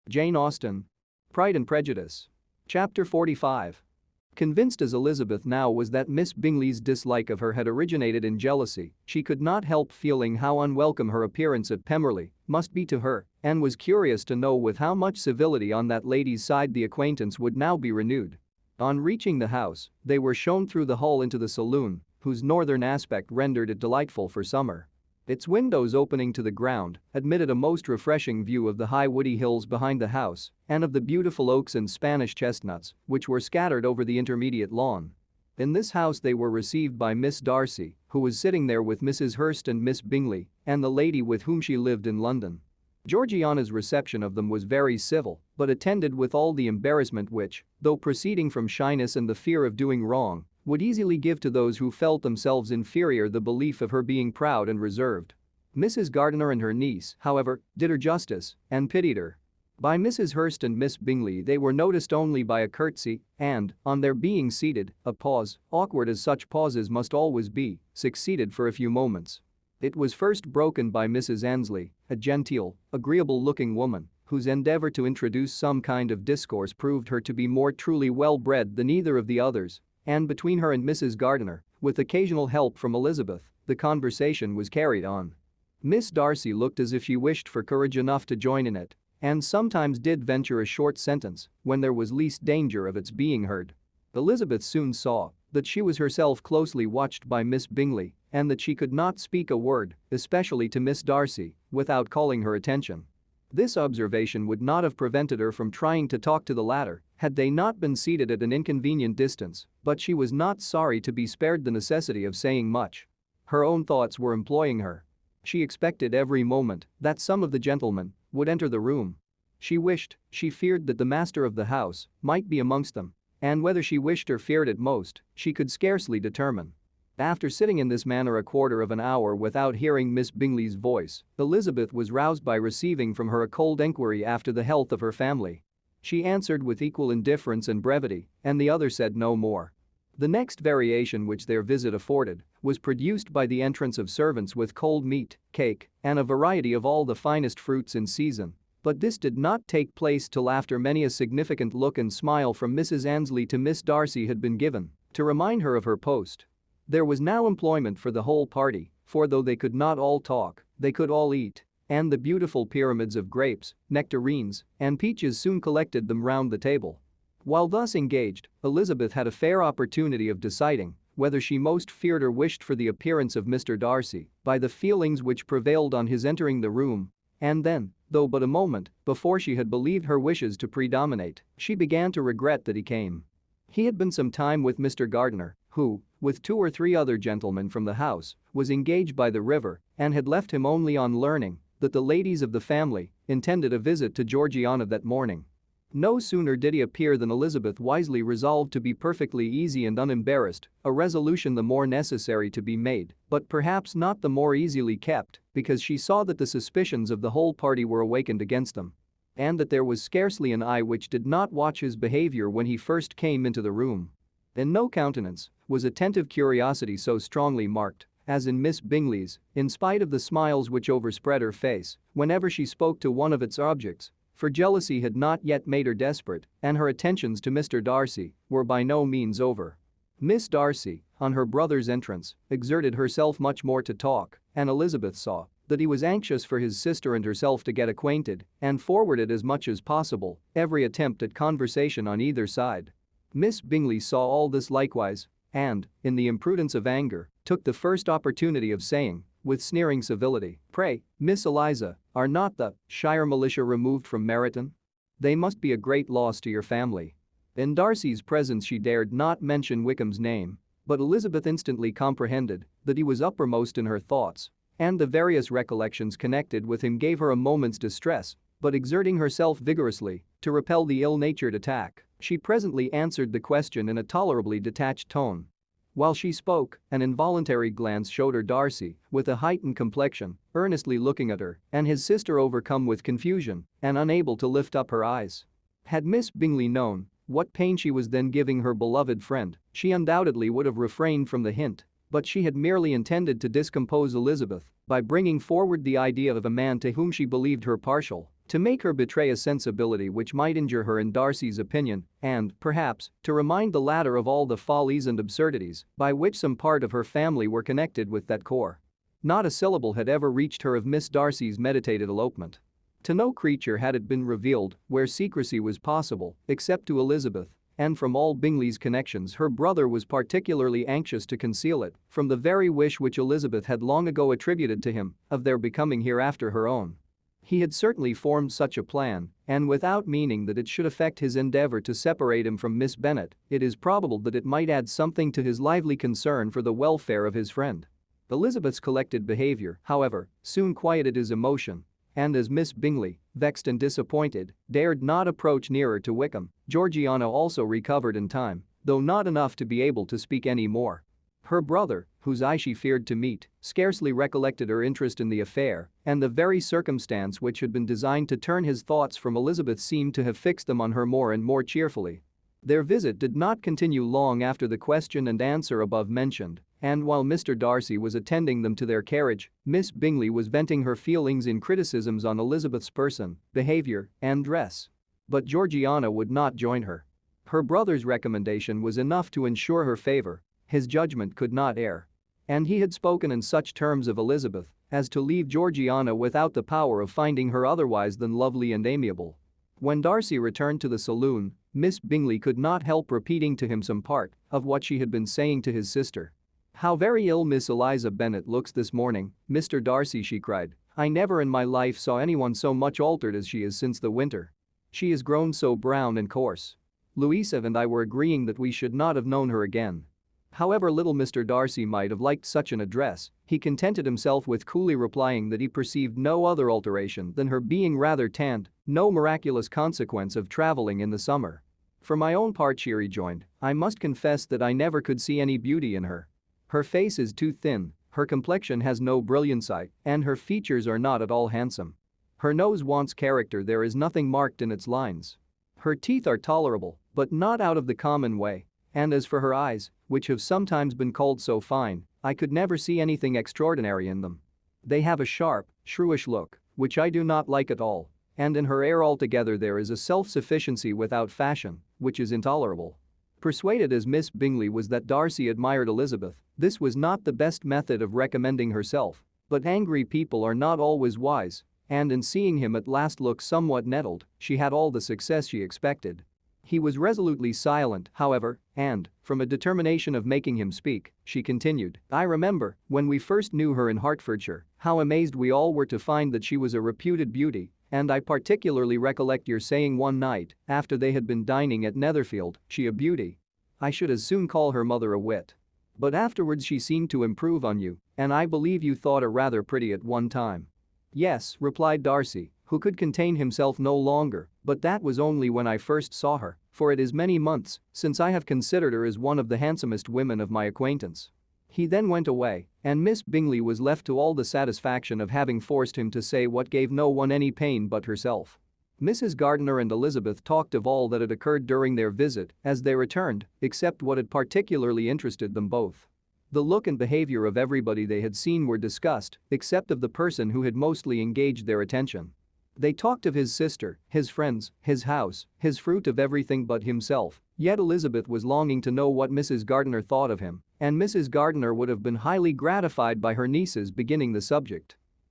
Jane Austen. Pride and Prejudice. Chapter 45. Convinced as Elizabeth now was that Miss Bingley's dislike of her had originated in jealousy, she could not help feeling how unwelcome her appearance at Pemberley must be to her and was curious to know with how much civility on that lady's side the acquaintance would now be renewed. On reaching the house, they were shown through the hall into the saloon, whose northern aspect rendered it delightful for summer. Its windows opening to the ground admitted a most refreshing view of the high woody hills behind the house and of the beautiful oaks and Spanish chestnuts which were scattered over the intermediate lawn. In this house they were received by Miss Darcy, who was sitting there with Mrs. Hurst and Miss Bingley and the lady with whom she lived in London. Georgiana's reception of them was very civil but attended with all the embarrassment which, though proceeding from shyness and the fear of doing wrong, would easily give to those who felt themselves inferior the belief of her being proud and reserved. Mrs. Gardiner and her niece, however, did her justice and pitied her. By Mrs. Hurst and Miss Bingley they were noticed only by a curtsy and, on their being seated, a pause, awkward as such pauses must always be, succeeded for a few moments. It was first broken by Mrs. Annesley, a genteel, agreeable-looking woman, whose endeavor to introduce some kind of discourse proved her to be more truly well-bred than either of the others. And between her and Mrs. Gardiner, with occasional help from Elizabeth, the conversation was carried on. Miss Darcy looked as if she wished for courage enough to join in it, and sometimes did venture a short sentence when there was least danger of its being heard. Elizabeth soon saw that she was herself closely watched by Miss Bingley and that she could not speak a word, especially to Miss Darcy, without calling her attention. This observation would not have prevented her from trying to talk to the latter had they not been seated at an inconvenient distance, but she was not sorry to be spared the necessity of saying much. Her own thoughts were employing her. She expected every moment that some of the gentlemen would enter the room. She feared that the master of the house might be amongst them, and whether she wished or feared it most, she could scarcely determine. After sitting in this manner a quarter of an hour without hearing Miss Bingley's voice, Elizabeth was roused by receiving from her a cold enquiry after the health of her family. She answered with equal indifference and brevity, and the other said no more. The next variation which their visit afforded was produced by the entrance of servants with cold meat, cake, and a variety of all the finest fruits in season, but this did not take place till after many a significant look and smile from Mrs. Annesley to Miss Darcy had been given to remind her of her post. There was now employment for the whole party, for though they could not all talk, they could all eat, and the beautiful pyramids of grapes, nectarines, and peaches soon collected them round the table. While thus engaged, Elizabeth had a fair opportunity of deciding whether she most feared or wished for the appearance of Mr. Darcy by the feelings which prevailed on his entering the room, and then, though but a moment before she had believed her wishes to predominate, she began to regret that he came. He had been some time with Mr. Gardiner, who, with 2 or 3 other gentlemen from the house, was engaged by the river and had left him only on learning that the ladies of the family intended a visit to Georgiana that morning. No sooner did he appear than Elizabeth wisely resolved to be perfectly easy and unembarrassed, a resolution the more necessary to be made, but perhaps not the more easily kept, because she saw that the suspicions of the whole party were awakened against them, and that there was scarcely an eye which did not watch his behavior when he first came into the room. In no countenance was attentive curiosity so strongly marked as in Miss Bingley's, in spite of the smiles which overspread her face whenever she spoke to one of its objects, for jealousy had not yet made her desperate and her attentions to Mr. Darcy were by no means over. Miss Darcy, on her brother's entrance, exerted herself much more to talk, and Elizabeth saw that he was anxious for his sister and herself to get acquainted and forwarded as much as possible every attempt at conversation on either side. Miss Bingley saw all this likewise and, in the imprudence of anger, took the first opportunity of saying, with sneering civility, "Pray, Miss Eliza, are not the Shire militia removed from Meryton? They must be a great loss to your family." In Darcy's presence she dared not mention Wickham's name, but Elizabeth instantly comprehended that he was uppermost in her thoughts, and the various recollections connected with him gave her a moment's distress, but exerting herself vigorously to repel the ill-natured attack, she presently answered the question in a tolerably detached tone. While she spoke, an involuntary glance showed her Darcy, with a heightened complexion, earnestly looking at her, and his sister overcome with confusion and unable to lift up her eyes. Had Miss Bingley known what pain she was then giving her beloved friend, she undoubtedly would have refrained from the hint, but she had merely intended to discompose Elizabeth by bringing forward the idea of a man to whom she believed her partial To make her betray a sensibility which might injure her in Darcy's opinion and, perhaps, to remind the latter of all the follies and absurdities by which some part of her family were connected with that core. Not a syllable had ever reached her of Miss Darcy's meditated elopement. To no creature had it been revealed where secrecy was possible, except to Elizabeth, and from all Bingley's connections her brother was particularly anxious to conceal it from the very wish which Elizabeth had long ago attributed to him of their becoming hereafter her own. He had certainly formed such a plan, and without meaning that it should affect his endeavor to separate him from Miss Bennet, it is probable that it might add something to his lively concern for the welfare of his friend. Elizabeth's collected behavior, however, soon quieted his emotion, and as Miss Bingley, vexed and disappointed, dared not approach nearer to Wickham, Georgiana also recovered in time, though not enough to be able to speak any more. Her brother, whose eye she feared to meet, scarcely recollected her interest in the affair, and the very circumstance which had been designed to turn his thoughts from Elizabeth seemed to have fixed them on her more and more cheerfully. Their visit did not continue long after the question and answer above mentioned, and while Mr. Darcy was attending them to their carriage, Miss Bingley was venting her feelings in criticisms on Elizabeth's person, behavior, and dress. But Georgiana would not join her. Her brother's recommendation was enough to ensure her favor. His judgment could not err. And he had spoken in such terms of Elizabeth as to leave Georgiana without the power of finding her otherwise than lovely and amiable. When Darcy returned to the saloon, Miss Bingley could not help repeating to him some part of what she had been saying to his sister. "How very ill Miss Eliza Bennet looks this morning, Mr. Darcy," she cried. "I never in my life saw anyone so much altered as she is since the winter. She has grown so brown and coarse. Louisa and I were agreeing that we should not have known her again." However little Mr. Darcy might have liked such an address, he contented himself with coolly replying that he perceived no other alteration than her being rather tanned, no miraculous consequence of traveling in the summer. "For my own part," she rejoined, "I must confess that I never could see any beauty in her. Her face is too thin, her complexion has no brilliancy, and her features are not at all handsome. Her nose wants character, there is nothing marked in its lines. Her teeth are tolerable, but not out of the common way. And as for her eyes, which have sometimes been called so fine, I could never see anything extraordinary in them. They have a sharp, shrewish look, which I do not like at all, and in her air altogether there is a self-sufficiency without fashion, which is intolerable." Persuaded as Miss Bingley was that Darcy admired Elizabeth, this was not the best method of recommending herself, but angry people are not always wise, and in seeing him at last look somewhat nettled, she had all the success she expected. He was resolutely silent, however, and, from a determination of making him speak, she continued, "I remember, when we first knew her in Hertfordshire, how amazed we all were to find that she was a reputed beauty, and I particularly recollect your saying one night, after they had been dining at Netherfield, 'She a beauty. I should as soon call her mother a wit.' But afterwards she seemed to improve on you, and I believe you thought her rather pretty at one time." "Yes," replied Darcy, who could contain himself no longer, "but that was only when I first saw her, for it is many months since I have considered her as one of the handsomest women of my acquaintance." He then went away, and Miss Bingley was left to all the satisfaction of having forced him to say what gave no one any pain but herself. Mrs. Gardiner and Elizabeth talked of all that had occurred during their visit as they returned, except what had particularly interested them both. The look and behavior of everybody they had seen were discussed, except of the person who had mostly engaged their attention. They talked of his sister, his friends, his house, his fruit, of everything but himself, yet Elizabeth was longing to know what Mrs. Gardiner thought of him, and Mrs. Gardiner would have been highly gratified by her niece's beginning the subject.